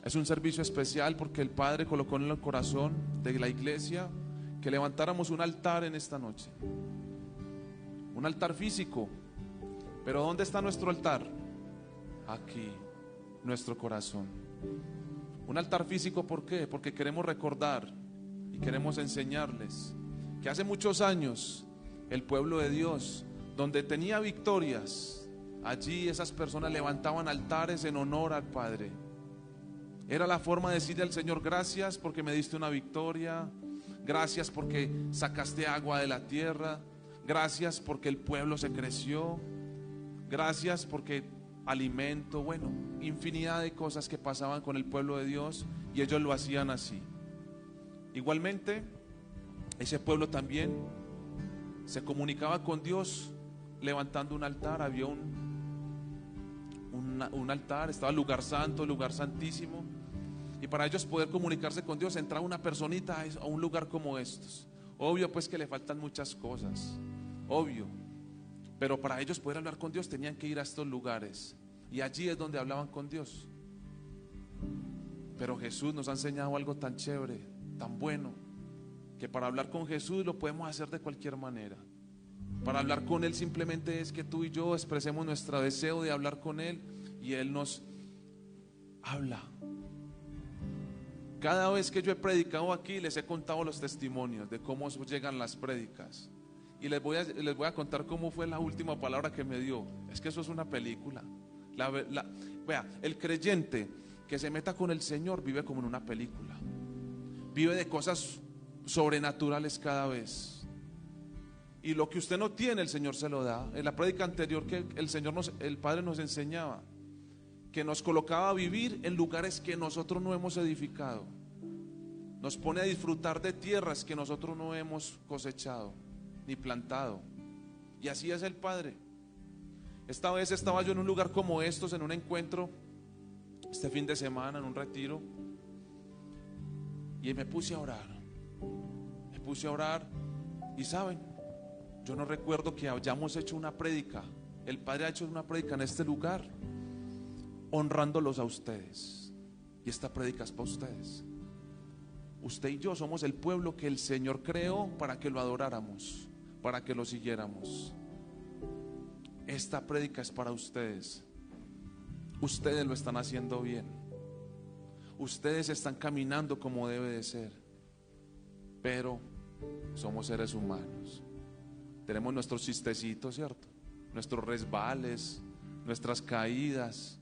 Es un servicio especial porque el Padre colocó en el corazón de la iglesia que levantáramos un altar en esta noche. Un altar físico. Pero ¿dónde está nuestro altar? Aquí, nuestro corazón. Un altar físico, ¿por qué? Porque queremos recordar y queremos enseñarles que hace muchos años el pueblo de Dios, donde tenía victorias, allí esas personas levantaban altares en honor al Padre. Era la forma de decirle al Señor: gracias porque me diste una victoria, gracias porque sacaste agua de la tierra, gracias porque el pueblo se creció, gracias porque alimento, bueno, infinidad de cosas que pasaban con el pueblo de Dios, y ellos lo hacían así. Igualmente, ese pueblo también se comunicaba con Dios levantando un altar. Había un altar, estaba el lugar santo, el lugar santísimo, y para ellos poder comunicarse con Dios entraba una personita a un lugar como estos. Obvio pues que le faltan muchas cosas, obvio, pero para ellos poder hablar con Dios tenían que ir a estos lugares, y allí es donde hablaban con Dios. Pero Jesús nos ha enseñado algo tan chévere, tan bueno, que para hablar con Jesús lo podemos hacer de cualquier manera. Para hablar con Él simplemente es que tú y yo expresemos nuestro deseo de hablar con Él, y Él nos habla. Cada vez que yo he predicado aquí les he contado los testimonios de cómo llegan las prédicas, y les voy a contar cómo fue la última palabra que me dio. Es que eso es una película. Vea, el creyente que se meta con el Señor vive como en una película, vive de cosas sobrenaturales cada vez, y lo que usted no tiene el Señor se lo da. En la prédica anterior que el Padre nos enseñaba que nos colocaba a vivir en lugares que nosotros no hemos edificado, nos pone a disfrutar de tierras que nosotros no hemos cosechado ni plantado, y así es el Padre. Esta vez estaba yo en un lugar como estos, en un encuentro este fin de semana, en un retiro, y me puse a orar, y saben, yo no recuerdo que hayamos hecho una prédica. El Padre ha hecho una prédica en este lugar honrándolos a ustedes, y esta prédica es para ustedes. Usted y yo somos el pueblo que el Señor creó para que lo adoráramos, para que lo siguiéramos. Esta prédica es para ustedes. Ustedes lo están haciendo bien, ustedes están caminando como debe de ser, pero somos seres humanos, tenemos nuestros chistecitos, ¿cierto? Nuestros resbales, nuestras caídas,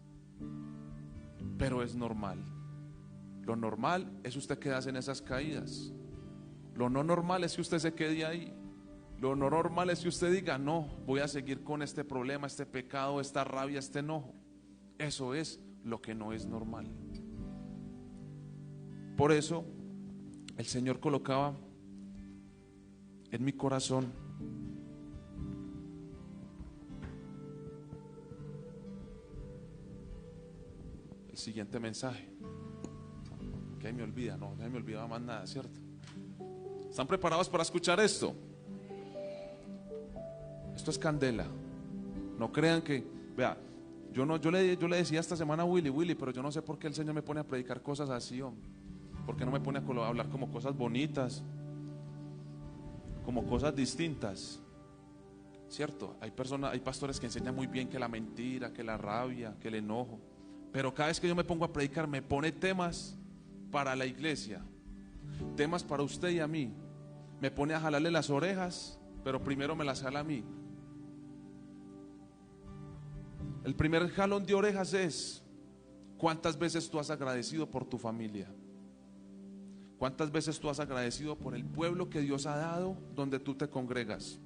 pero es normal. Lo normal es usted quedarse en esas caídas. Lo no normal es que usted se quede ahí. Lo no normal es que usted diga: no, voy a seguir con este problema, este pecado, esta rabia, este enojo. Eso es lo que no es normal. Por eso el Señor colocaba en mi corazón el siguiente mensaje. Que ahí me olvida, no me olvidaba más nada, ¿cierto? ¿Están preparados para escuchar esto? Esto es candela. No crean que, vea, yo le decía esta semana a Willy, pero yo no sé por qué el Señor me pone a predicar cosas así, hombre. ¿Por qué no me pone a hablar como cosas bonitas, como cosas distintas? ¿Cierto? Hay pastores que enseñan muy bien que la mentira, que la rabia, que el enojo, pero cada vez que yo me pongo a predicar me pone temas para la iglesia, temas para usted y a mí. Me pone a jalarle las orejas, pero primero me las jala a mí. El primer jalón de orejas es: ¿cuántas veces tú has agradecido por tu familia? ¿Cuántas veces tú has agradecido por el pueblo que Dios ha dado donde tú te congregas?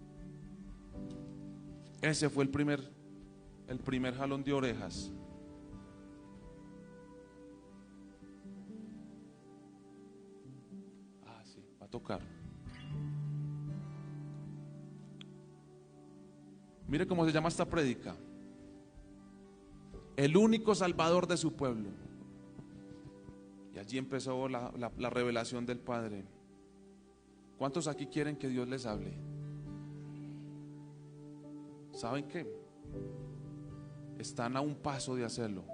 Ese fue el primer jalón de orejas. Sí, va a tocar. Mire cómo se llama esta prédica: el único salvador de su pueblo. Y allí empezó la revelación del Padre. ¿Cuántos aquí quieren que Dios les hable? ¿Saben qué? Están a un paso de hacerlo.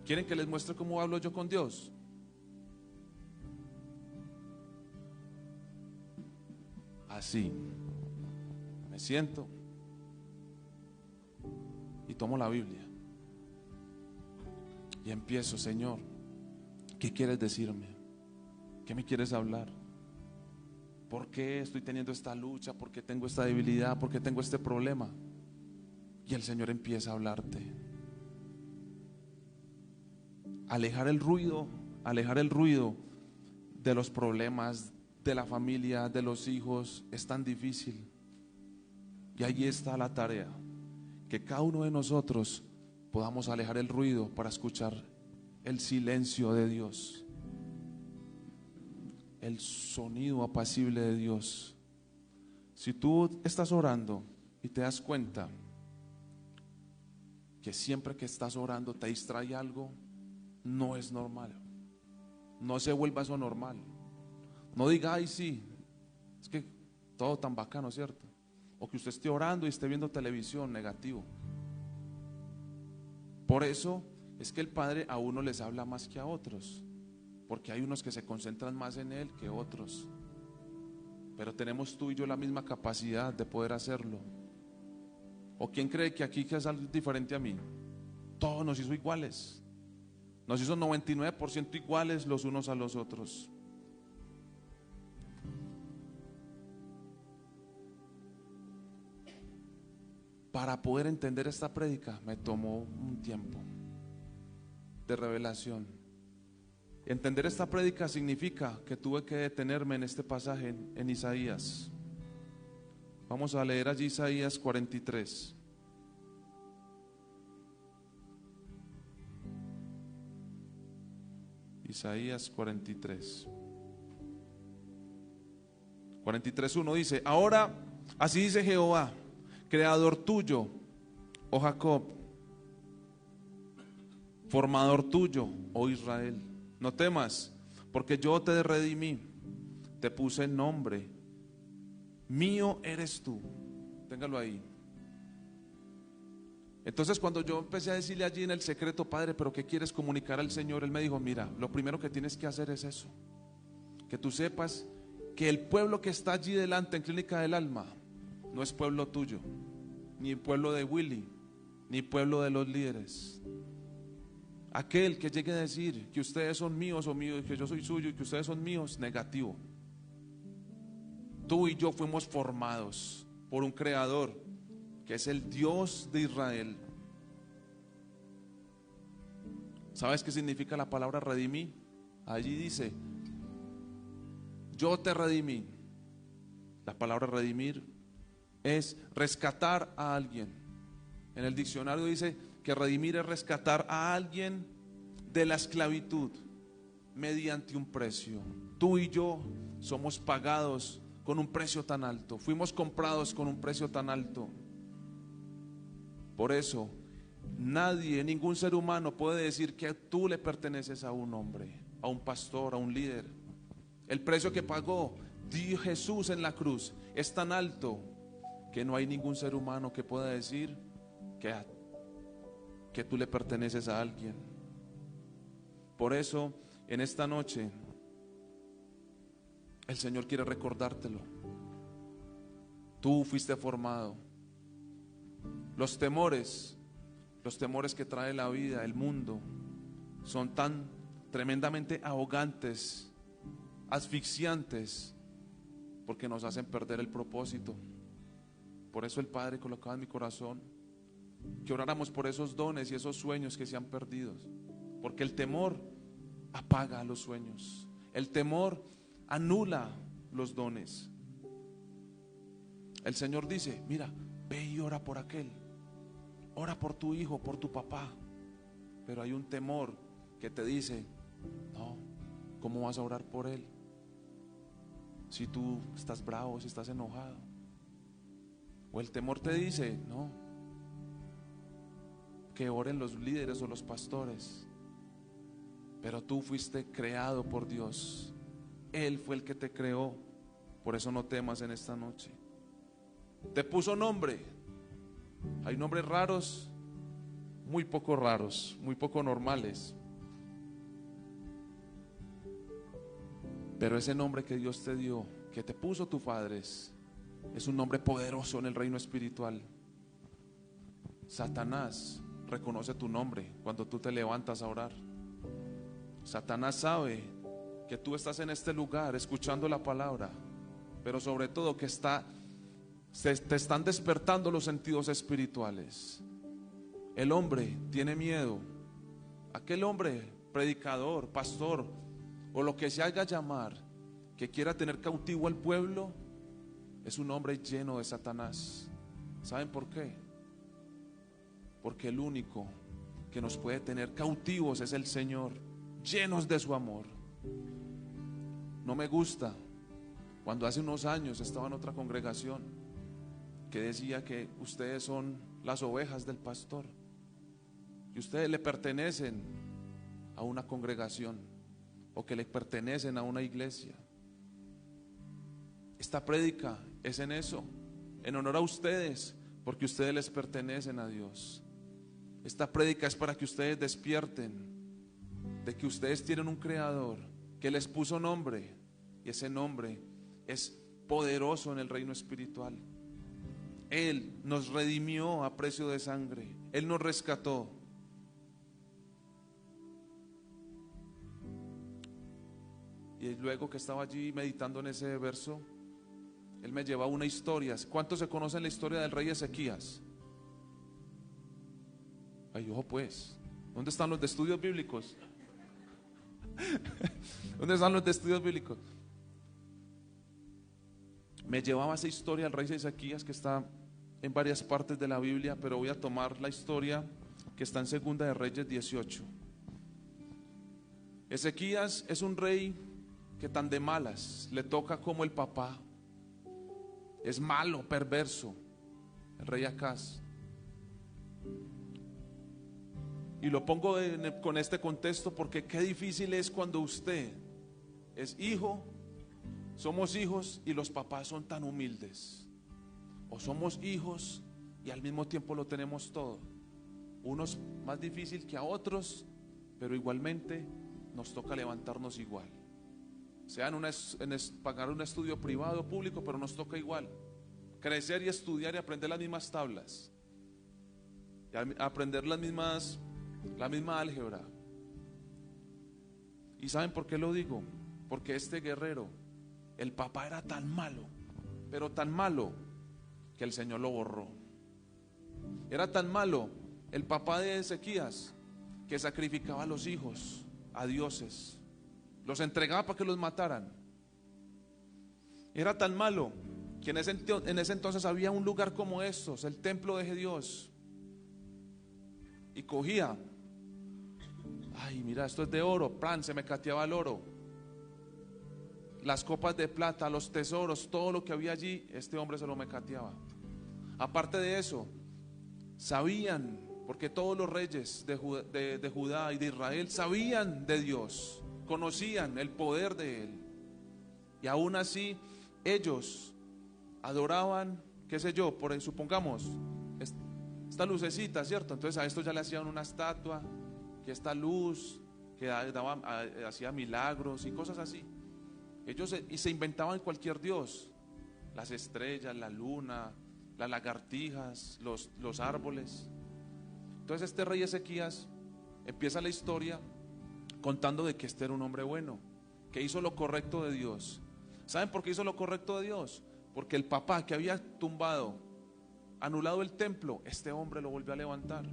¿Quieren que les muestre cómo hablo yo con Dios? Así. Me siento y tomo la Biblia y empiezo: Señor, ¿qué quieres decirme? ¿Qué me quieres hablar? ¿Por qué estoy teniendo esta lucha? ¿Por qué tengo esta debilidad? ¿Por qué tengo este problema? Y el Señor empieza a hablarte. Alejar el ruido de los problemas, de la familia, de los hijos, es tan difícil. Y ahí está la tarea, que cada uno de nosotros podamos alejar el ruido para escuchar el silencio de Dios, el sonido apacible de Dios. Si tú estás orando y te das cuenta que siempre que estás orando te distrae algo, no es normal. No se vuelva eso normal. No diga: ay, sí, es que todo tan bacano, ¿cierto? O que usted esté orando y esté viendo televisión, negativo. Por eso es que el Padre a uno les habla más que a otros, porque hay unos que se concentran más en Él que otros. Pero tenemos tú y yo la misma capacidad de poder hacerlo. ¿O quién cree que aquí que es algo diferente a mí? Todo nos hizo iguales. Nos hizo 99% iguales los unos a los otros. Para poder entender esta prédica me tomó un tiempo de revelación. Entender esta prédica significa que tuve que detenerme en este pasaje en Isaías. Vamos a leer allí Isaías 43. Isaías 43. 43:1 dice: ahora así dice Jehová, creador tuyo, oh Jacob, formador tuyo, oh Israel. No temas, porque yo te redimí, te puse nombre, mío eres tú. Téngalo ahí. Entonces, cuando yo empecé a decirle allí en el secreto: Padre, ¿pero qué quieres comunicar al Señor? Él me dijo: mira, lo primero que tienes que hacer es eso, que tú sepas que el pueblo que está allí delante en Clínica del Alma no es pueblo tuyo, ni pueblo de Willy, ni pueblo de los líderes. Aquel que llegue a decir que ustedes son míos o míos, que yo soy suyo y que ustedes son míos, negativo. Tú y yo fuimos formados por un creador que es el Dios de Israel. ¿Sabes qué significa la palabra redimí? Allí dice: yo te redimí. La palabra redimir es rescatar a alguien. En el diccionario dice que redimir es rescatar a alguien de la esclavitud mediante un precio. Tú y yo somos pagados con un precio tan alto, fuimos comprados con un precio tan alto. Por eso nadie, ningún ser humano puede decir que tú le perteneces a un hombre, a un pastor, a un líder. El precio que pagó Dios Jesús en la cruz es tan alto que no hay ningún ser humano que pueda decir que tú le perteneces a alguien. Por eso en esta noche el Señor quiere recordártelo. Tú fuiste formado. Los temores que trae la vida, el mundo, son tan tremendamente ahogantes, asfixiantes, porque nos hacen perder el propósito. Por eso el Padre colocaba en mi corazón que oráramos por esos dones y esos sueños que se han perdido, porque el temor apaga los sueños, el temor anula los dones. El Señor dice: mira, ve y ora por aquel, ora por tu hijo, por tu papá. Pero hay un temor que te dice: no, ¿cómo vas a orar por él si tú estás bravo, si estás enojado? O el temor te dice: no, que oren los líderes o los pastores. Pero tú fuiste creado por Dios, Él fue el que te creó. Por eso no temas en esta noche. Te puso nombre. Hay nombres raros muy poco raros, muy poco normales. Pero ese nombre que Dios te dio, que te puso tu Padre, es un nombre poderoso en el reino espiritual. Satanás reconoce tu nombre cuando tú te levantas a orar. Satanás sabe que tú estás en este lugar escuchando la palabra, pero sobre todo que te están despertando los sentidos espirituales. El hombre tiene miedo. Aquel hombre, predicador, pastor o lo que se haga llamar, que quiera tener cautivo al pueblo, es un hombre lleno de Satanás. ¿Saben por qué? Porque el único que nos puede tener cautivos es el Señor, llenos de su amor. No me gusta cuando hace unos años estaba en otra congregación que decía que ustedes son las ovejas del pastor, que ustedes le pertenecen a una congregación o que le pertenecen a una iglesia. Esta prédica es en eso, en honor a ustedes, porque ustedes les pertenecen a Dios. Esta prédica es para que ustedes despierten de que ustedes tienen un creador que les puso nombre, y ese nombre es poderoso en el reino espiritual. Él nos redimió a precio de sangre, Él nos rescató. Y luego que estaba allí meditando en ese verso, Él me lleva a una historia. ¿Cuántos se conocen la historia del rey Ezequías? Ay, ojo pues, ¿dónde están los de estudios bíblicos? ¿Dónde están los de estudios bíblicos? Me llevaba esa historia al rey Ezequías, que está en varias partes de la Biblia, pero voy a tomar la historia que está en Segunda de Reyes 18. Ezequías es un rey que tan de malas le toca como el papá. Es malo, perverso, el rey Acaz. Y lo pongo con este contexto porque qué difícil es cuando usted es hijo, somos hijos y los papás son tan humildes. O somos hijos y al mismo tiempo lo tenemos todo. Unos más difícil que a otros, pero igualmente nos toca levantarnos igual. Sea pagar un estudio privado o público, pero nos toca igual. Crecer y estudiar y aprender las mismas tablas. Y aprender la misma álgebra. ¿Y saben por qué lo digo? Porque este guerrero, el papá era tan malo, pero tan malo, que el Señor lo borró. Era tan malo el papá de Ezequías, que sacrificaba a los hijos a dioses, los entregaba para que los mataran. Era tan malo que en ese entonces había un lugar como estos, el templo de Dios, y cogía, ay mira, esto es de oro, plan, se me cateaba el oro, las copas de plata, los tesoros, todo lo que había allí, este hombre se lo mecateaba. Aparte de eso, sabían, porque todos los reyes de Judá y de Israel sabían de Dios, conocían el poder de Él, y aún así ellos adoraban, qué sé yo, supongamos esta lucecita, ¿cierto? Entonces a esto ya le hacían una estatua, que esta luz que hacía milagros y cosas así. Ellos se inventaban cualquier dios, las estrellas, la luna, las lagartijas, los árboles. Entonces este rey Ezequías empieza la historia contando de que este era un hombre bueno, que hizo lo correcto de Dios. ¿Saben por qué hizo lo correcto de Dios? Porque el papá que había anulado el templo, este hombre lo volvió a levantar,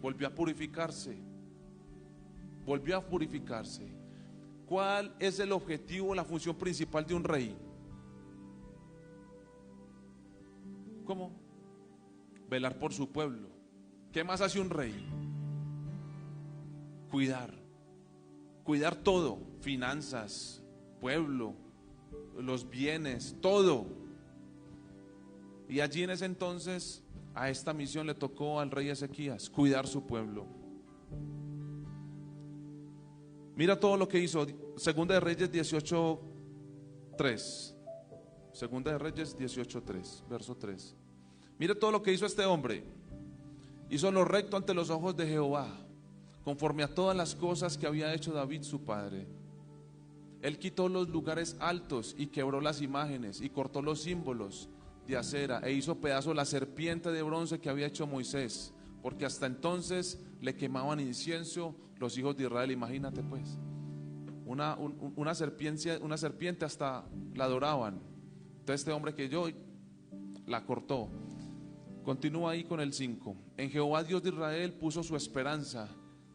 volvió a purificarse. ¿Cuál es el objetivo, la función principal de un rey? ¿Cómo? Velar por su pueblo. ¿Qué más hace un rey? Cuidar todo, finanzas, pueblo, los bienes, todo. Y allí en ese entonces a esta misión le tocó al rey Ezequías, cuidar su pueblo. Mira todo lo que hizo. Segunda de Reyes 18:3. Segunda de Reyes 18:3, verso 3. Mira todo lo que hizo este hombre. Hizo lo recto ante los ojos de Jehová, conforme a todas las cosas que había hecho David su padre. Él quitó los lugares altos y quebró las imágenes y cortó los símbolos de acera e hizo pedazo la serpiente de bronce que había hecho Moisés, porque hasta entonces le quemaban incienso los hijos de Israel. Imagínate pues, una serpiente hasta la adoraban. Entonces este hombre que yo la cortó. Continúa ahí con el 5. En Jehová Dios de Israel puso su esperanza,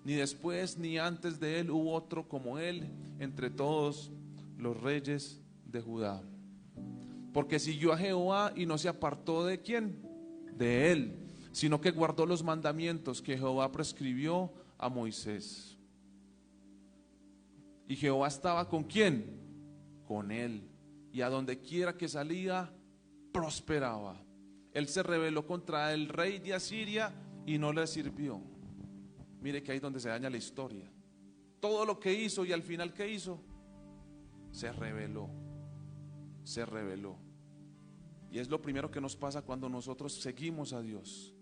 ni después ni antes de él hubo otro como él entre todos los reyes de Judá. Porque siguió a Jehová y no se apartó de ¿quién? De él, sino que guardó los mandamientos que Jehová prescribió a Moisés. Y Jehová estaba ¿con quién? Con él. Y a donde quiera que salía, prosperaba. Él se rebeló contra el rey de Asiria y no le sirvió. Mire que ahí es donde se daña la historia. Todo lo que hizo y al final ¿qué hizo? Se rebeló. Se rebeló. Y es lo primero que nos pasa cuando nosotros seguimos a Dios.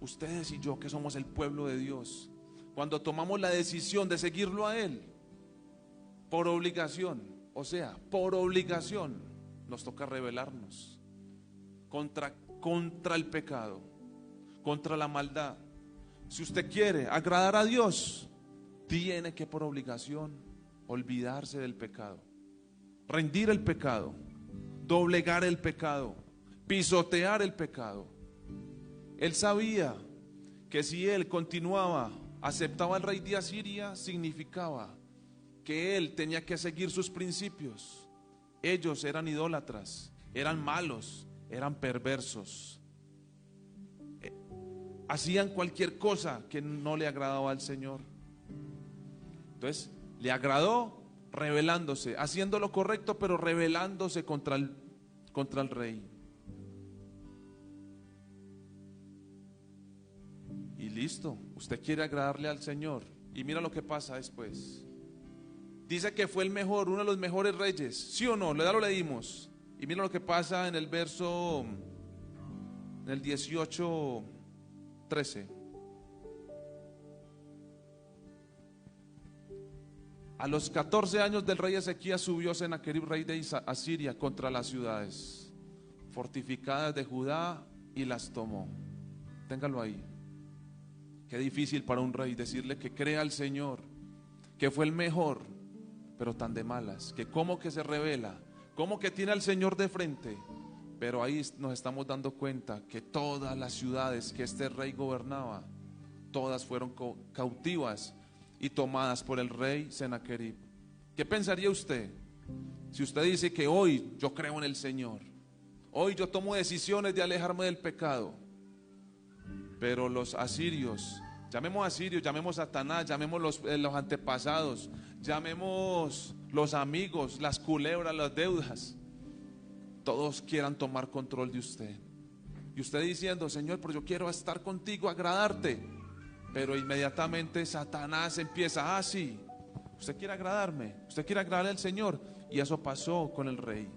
Ustedes y yo que somos el pueblo de Dios, cuando tomamos la decisión de seguirlo a Él, por obligación, o sea, por obligación, nos toca rebelarnos contra el pecado, contra la maldad. Si usted quiere agradar a Dios, tiene que por obligación olvidarse del pecado, rendir el pecado, doblegar el pecado, pisotear el pecado. Él sabía que si él continuaba, aceptaba al rey de Asiria, significaba que él tenía que seguir sus principios. Ellos eran idólatras, eran malos, eran perversos, hacían cualquier cosa que no le agradaba al Señor. Entonces le agradó rebelándose, haciendo lo correcto, pero rebelándose contra el rey. Y listo, usted quiere agradarle al Señor. Y mira lo que pasa después. Dice que fue el mejor, uno de los mejores reyes. ¿Sí o no? Ya lo leímos. Y mira lo que pasa en el verso, en el 18:13. A los 14 años del rey Ezequías subió Sennacherib, rey de Asiria, contra las ciudades fortificadas de Judá y las tomó. Téngalo ahí. Qué difícil para un rey decirle que crea al Señor, que fue el mejor, pero tan de malas, que como que se revela, como que tiene al Señor de frente. Pero ahí nos estamos dando cuenta que todas las ciudades que este rey gobernaba, todas fueron cautivas y tomadas por el rey Sennacherib. ¿Qué pensaría usted si usted dice que hoy yo creo en el Señor, hoy yo tomo decisiones de alejarme del pecado, pero los asirios, llamemos asirios, llamemos Satanás, llamemos los antepasados, llamemos los amigos, las culebras, las deudas, todos quieran tomar control de usted? Y usted diciendo: Señor, pero yo quiero estar contigo, agradarte. Pero inmediatamente Satanás empieza: sí, usted quiere agradarme, usted quiere agradarle al Señor. Y eso pasó con el rey.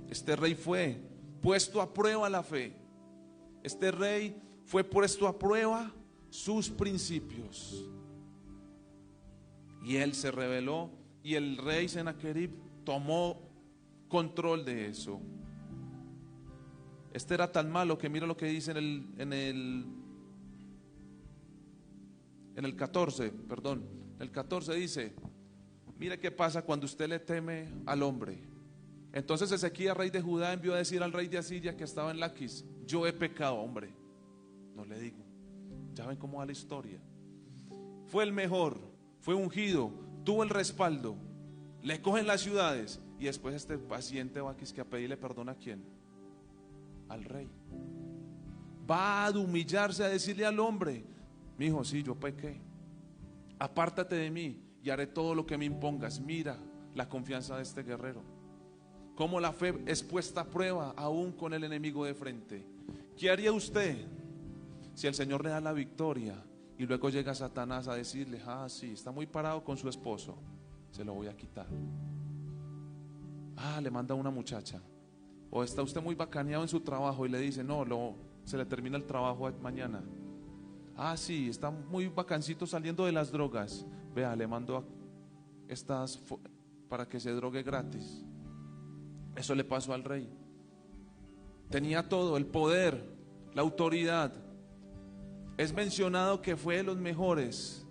Este rey fue puesto a prueba la fe. Este rey fue puesto a prueba sus principios. Y él se rebeló, y el rey Sennacherib tomó control de eso. Este era tan malo que mira lo que dice en el 14, perdón. El 14 dice: mire qué pasa cuando usted le teme al hombre. Entonces Ezequías, rey de Judá, envió a decir al rey de Asiria que estaba en Laquis: yo he pecado, hombre. No le digo. Ya ven cómo va la historia. Fue el mejor, fue ungido, tuvo el respaldo, le cogen las ciudades, y después este paciente va a pedirle perdón ¿a quién? Al rey. Va a humillarse, a decirle al hombre: mi hijo, sí, yo pequé, apártate de mí y haré todo lo que me impongas. Mira la confianza de este guerrero, cómo la fe es puesta a prueba aún con el enemigo de frente. ¿Qué haría usted si el Señor le da la victoria y luego llega Satanás a decirle: sí, está muy parado con su esposo, se lo voy a quitar? Le manda una muchacha. O está usted muy bacaneado en su trabajo y le dice: no, se le termina el trabajo mañana, Ah, sí, está muy bacancito saliendo de las drogas. Vea, le mando a para que se drogue gratis. Eso le pasó al rey. Tenía todo, el poder, la autoridad. Es mencionado que fue de los mejores.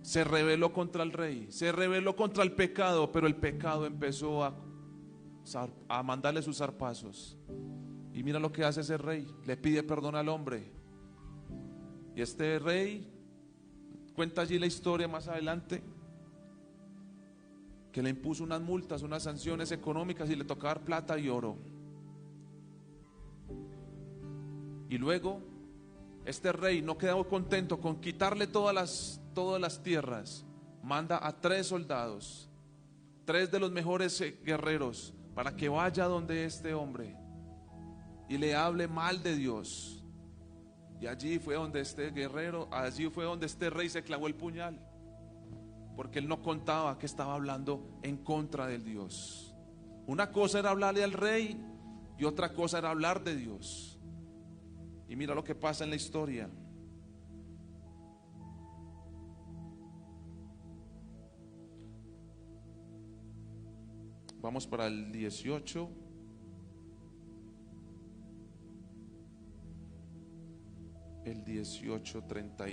Se rebeló contra el rey, se rebeló contra el pecado, pero el pecado empezó a mandarle sus zarpazos. Y mira lo que hace ese rey, le pide perdón al hombre. Y este rey cuenta allí la historia más adelante, que le impuso unas multas, unas sanciones económicas y le tocaba dar plata y oro. Y luego este rey no quedó contento con quitarle todas las tierras, manda a 3 soldados, 3 de los mejores guerreros, para que vaya donde este hombre y le hable mal de Dios. Y allí fue donde este guerrero, allí fue donde este rey se clavó el puñal, porque él no contaba que estaba hablando en contra del Dios. Una cosa era hablarle al rey y otra cosa era hablar de Dios. Y mira lo que pasa en la historia. Vamos para el 18. El 18, 30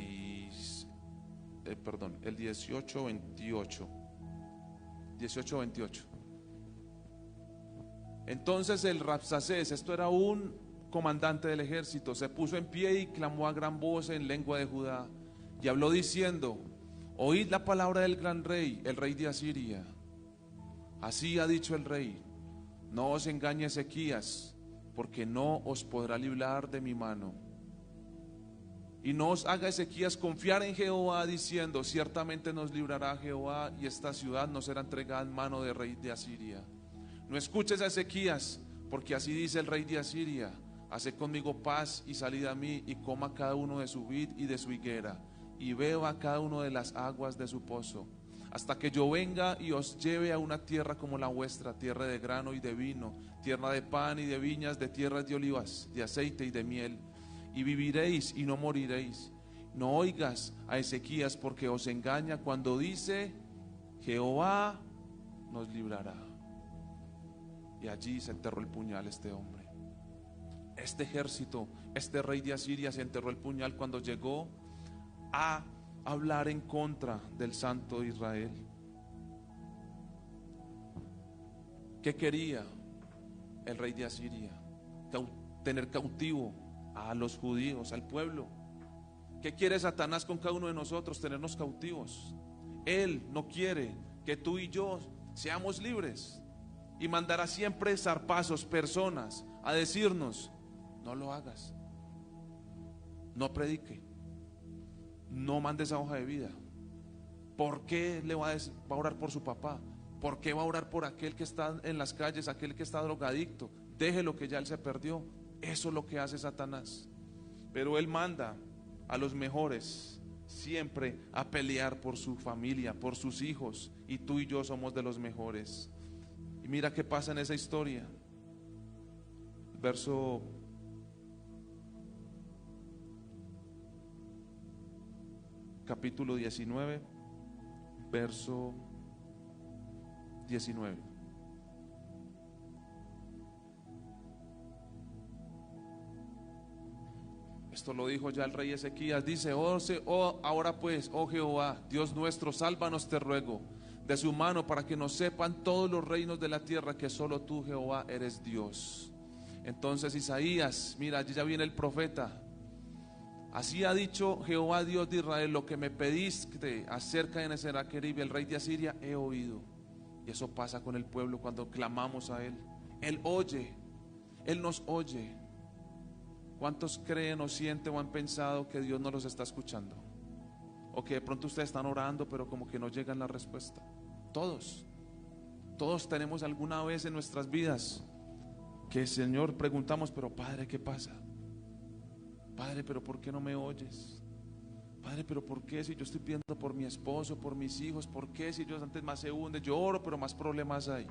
el 18, 28. 18, 28. Entonces el Rabsacés, esto era un comandante del ejército, se puso en pie y clamó a gran voz en lengua de Judá y habló diciendo: oíd la palabra del gran rey, el rey de Asiria. Así ha dicho el rey: no os engañe Ezequías, porque no os podrá librar de mi mano. Y no os haga Ezequías confiar en Jehová, diciendo: ciertamente nos librará Jehová, y esta ciudad no será entregada en mano del rey de Asiria. No escuches a Ezequías, porque así dice el rey de Asiria: haced conmigo paz y salid a mí, y coma cada uno de su vid y de su higuera, y beba cada uno de las aguas de su pozo, hasta que yo venga y os lleve a una tierra como la vuestra, tierra de grano y de vino, tierra de pan y de viñas, de tierras de olivas, de aceite y de miel. Y viviréis y no moriréis. No oigas a Ezequías, porque os engaña cuando dice: Jehová nos librará. Y allí se enterró el puñal este hombre. Este ejército, este rey de Asiria, se enterró el puñal cuando llegó a hablar en contra del Santo de Israel. ¿Qué quería el rey de Asiria? Tener cautivo a los judíos, al pueblo. ¿Qué quiere Satanás con cada uno de nosotros? Tenernos cautivos. Él no quiere que tú y yo seamos libres, y mandará siempre zarpazos, personas, a decirnos: no lo hagas, no predique, no mande esa hoja de vida. ¿Por qué le va a orar por su papá? ¿Por qué va a orar por aquel que está en las calles, aquel que está drogadicto? Déjelo, que ya él se perdió. Eso es lo que hace Satanás. Pero él manda a los mejores siempre a pelear por su familia, por sus hijos, y tú y yo somos de los mejores. Y mira qué pasa en esa historia. Verso capítulo 19, verso 19. Esto lo dijo ya el rey Ezequías. Dice: ahora pues, oh Jehová, Dios nuestro, sálvanos, te ruego, de su mano, para que nos sepan todos los reinos de la tierra que solo tú, Jehová, eres Dios. Entonces Isaías, mira, allí ya viene el profeta. Así ha dicho Jehová, Dios de Israel: lo que me pediste acerca de Sennacherib, el rey de Asiria, he oído. Y eso pasa con el pueblo cuando clamamos a Él. Él oye, Él nos oye. ¿Cuántos creen o sienten o han pensado que Dios no los está escuchando? O que de pronto ustedes están orando, pero como que no llega la respuesta. Todos tenemos alguna vez en nuestras vidas que, Señor, preguntamos: pero Padre, ¿qué pasa? Padre, pero ¿por qué no me oyes? Padre, pero ¿por qué si yo estoy pidiendo por mi esposo, por mis hijos? ¿Por qué si Dios antes más se hunde? Yo oro, pero más problemas hay.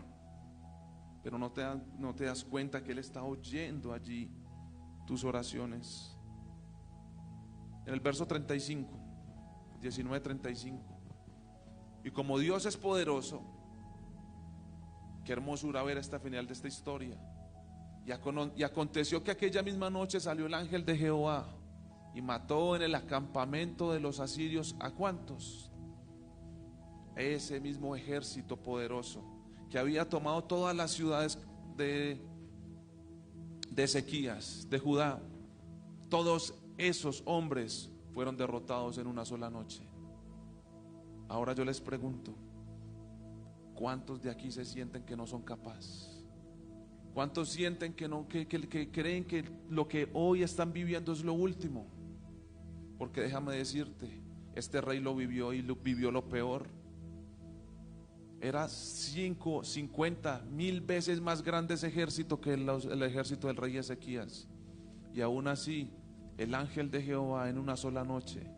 Pero no te das cuenta que Él está oyendo allí tus oraciones. en el verso 35, 19:35. Y como Dios es poderoso, qué hermosura ver esta final de esta historia. Y aconteció que aquella misma noche salió el ángel de Jehová y mató en el acampamento de los asirios, ¿a cuántos? Ese mismo ejército poderoso que había tomado todas las ciudades de Ezequías, de Judá. Todos esos hombres fueron derrotados en una sola noche. Ahora yo les pregunto, ¿cuántos de aquí se sienten que no son capaces? ¿Cuántos sienten que no, que creen que lo que hoy están viviendo es lo último? Porque déjame decirte, este rey lo vivió y vivió lo peor. Era 50,000 veces más grande ese ejército que el ejército del rey Ezequías. Y aún así, el ángel de Jehová en una sola noche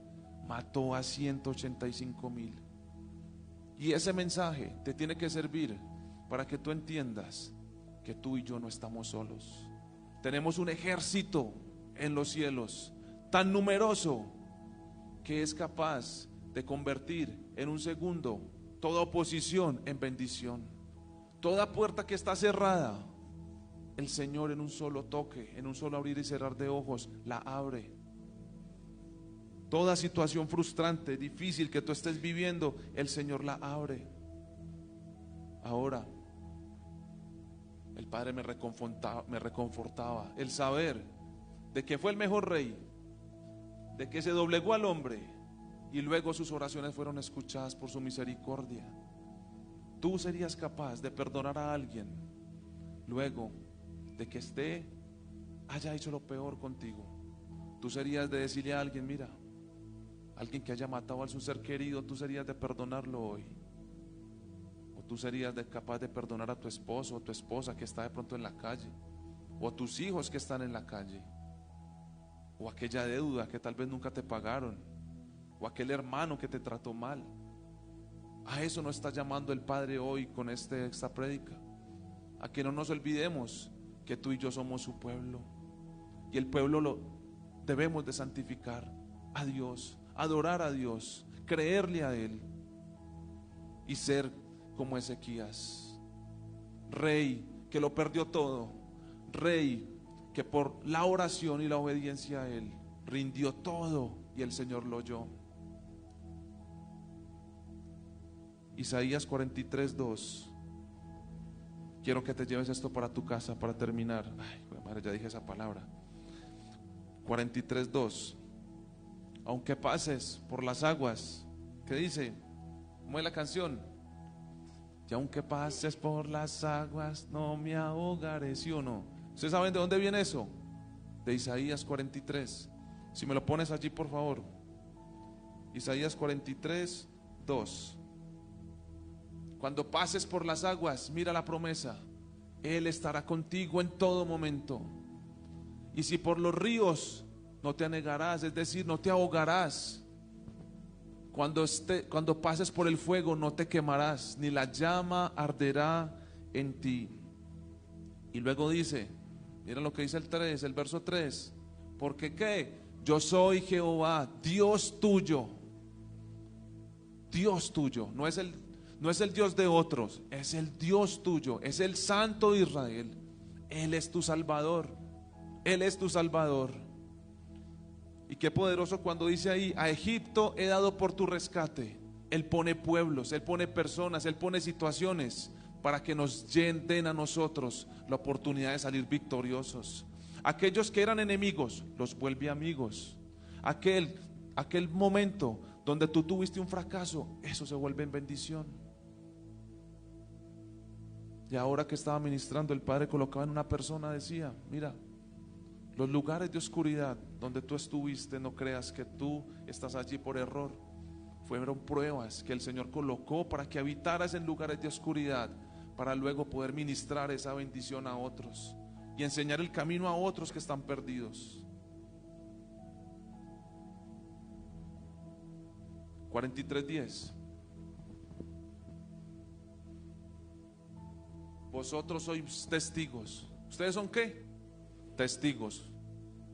mató a 185,000. Y ese mensaje te tiene que servir para que tú entiendas que tú y yo no estamos solos. Tenemos un ejército en los cielos tan numeroso que es capaz de convertir en un segundo toda oposición en bendición. Toda puerta que está cerrada, el Señor en un solo toque, en un solo abrir y cerrar de ojos, la abre. Toda situación frustrante, difícil que tú estés viviendo, el Señor la abre. Ahora, el Padre me reconfortaba el saber de que fue el mejor rey, de que se doblegó al hombre y luego sus oraciones fueron escuchadas por su misericordia. Tú serías capaz de perdonar a alguien luego de que haya hecho lo peor contigo. Tú serías de decirle a alguien, mira, alguien que haya matado a su ser querido, tú serías de perdonarlo hoy. O tú serías capaz de perdonar a tu esposo o tu esposa que está de pronto en la calle, o a tus hijos que están en la calle, o aquella deuda que tal vez nunca te pagaron, o aquel hermano que te trató mal. A eso nos está llamando el Padre hoy con esta prédica, a que no nos olvidemos que tú y yo somos su pueblo, y el pueblo lo debemos de santificar a Dios, adorar a Dios, creerle a Él y ser como Ezequías, rey que lo perdió todo, rey que por la oración y la obediencia a Él rindió todo y el Señor lo oyó. Isaías 43:2. Quiero que te lleves esto para tu casa para terminar. Ay, madre, ya dije esa palabra. 43:2. Aunque pases por las aguas, ¿qué dice? ¿Cómo es la canción? Y aunque pases por las aguas, no me ahogaré, ¿sí o no? ¿Ustedes saben de dónde viene eso? De Isaías 43. Si me lo pones allí, por favor. Isaías 43:2. Cuando pases por las aguas, mira la promesa. Él estará contigo en todo momento. Y si por los ríos, no te anegarás, es decir, no te ahogarás. Cuando pases por el fuego, no te quemarás, ni la llama arderá en ti. Y luego dice, mira lo que dice el verso 3. Porque ¿qué? Yo soy Jehová, Dios tuyo. Dios tuyo, no es el Dios de otros, es el Dios tuyo, es el Santo de Israel. Él es tu Salvador, Él es tu Salvador. Y qué poderoso cuando dice ahí, a Egipto he dado por tu rescate. Él pone pueblos, Él pone personas, Él pone situaciones para que nos den a nosotros la oportunidad de salir victoriosos. Aquellos que eran enemigos, los vuelve amigos. Aquel momento donde tú tuviste un fracaso, eso se vuelve en bendición. Y ahora que estaba ministrando, el Padre colocaba en una persona, decía, mira, los lugares de oscuridad donde tú estuviste, no creas que tú estás allí por error. Fueron pruebas que el Señor colocó para que habitaras en lugares de oscuridad, para luego poder ministrar esa bendición a otros y enseñar el camino a otros que están perdidos. 43:10. Vosotros sois testigos. ¿Ustedes son qué? Testigos.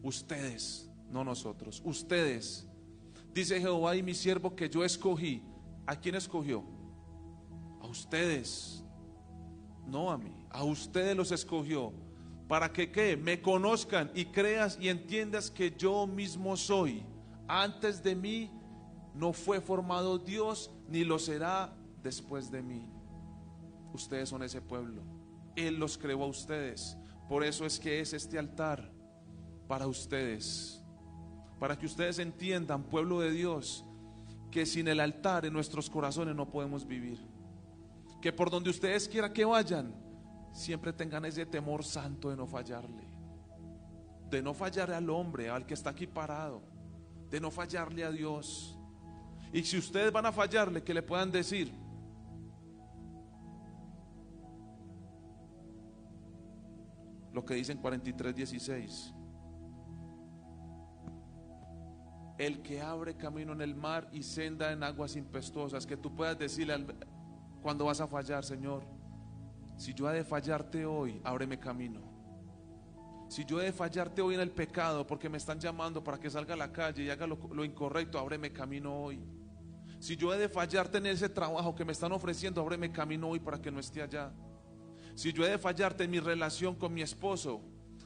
Ustedes no nosotros, ustedes. Dice Jehová y mi siervo que yo escogí. ¿A quién escogió? A ustedes, no a mí. A ustedes los escogió. ¿Para que qué? Me conozcan y creas y entiendas que yo mismo soy. Antes de mí no fue formado Dios, ni lo será después de mí. Ustedes son ese pueblo. Él los creó a ustedes. Por eso es que es este altar para ustedes. Para que ustedes entiendan, pueblo de Dios, que sin el altar en nuestros corazones no podemos vivir. Que por donde ustedes quieran que vayan, siempre tengan ese temor santo de no fallarle. De no fallarle al hombre, al que está aquí parado. De no fallarle a Dios. Y si ustedes van a fallarle, que le puedan decir: lo que dice en 43:16. El que abre camino en el mar y senda en aguas impetuosas. Que tú puedas decirle cuando vas a fallar: Señor, si yo he de fallarte hoy, ábreme camino. Si yo he de fallarte hoy en el pecado, porque me están llamando para que salga a la calle y haga lo incorrecto, ábreme camino hoy. Si yo he de fallarte en ese trabajo que me están ofreciendo, ábreme camino hoy para que no esté allá. Si yo he de fallarte en mi relación con mi esposo,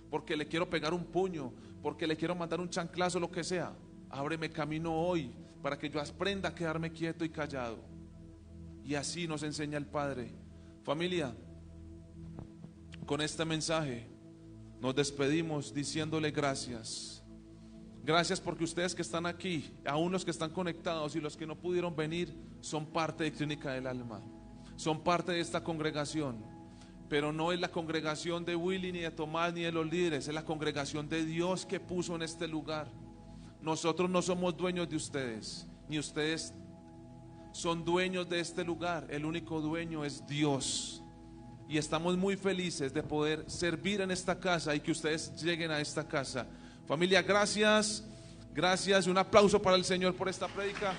porque le quiero pegar un puño, porque le quiero mandar un chanclazo, lo que sea, ábreme camino hoy para que yo aprenda a quedarme quieto y callado. Y así nos enseña el Padre. Familia, con este mensaje nos despedimos diciéndole gracias. Gracias porque ustedes que están aquí, aún los que están conectados y los que no pudieron venir, son parte de Clínica del Alma. Son parte de esta congregación. Pero no es la congregación de Willy, ni de Tomás, ni de los líderes. Es la congregación de Dios que puso en este lugar. Nosotros no somos dueños de ustedes, ni ustedes son dueños de este lugar. El único dueño es Dios. Y estamos muy felices de poder servir en esta casa y que ustedes lleguen a esta casa. Familia, gracias. Gracias y un aplauso para el Señor por esta prédica.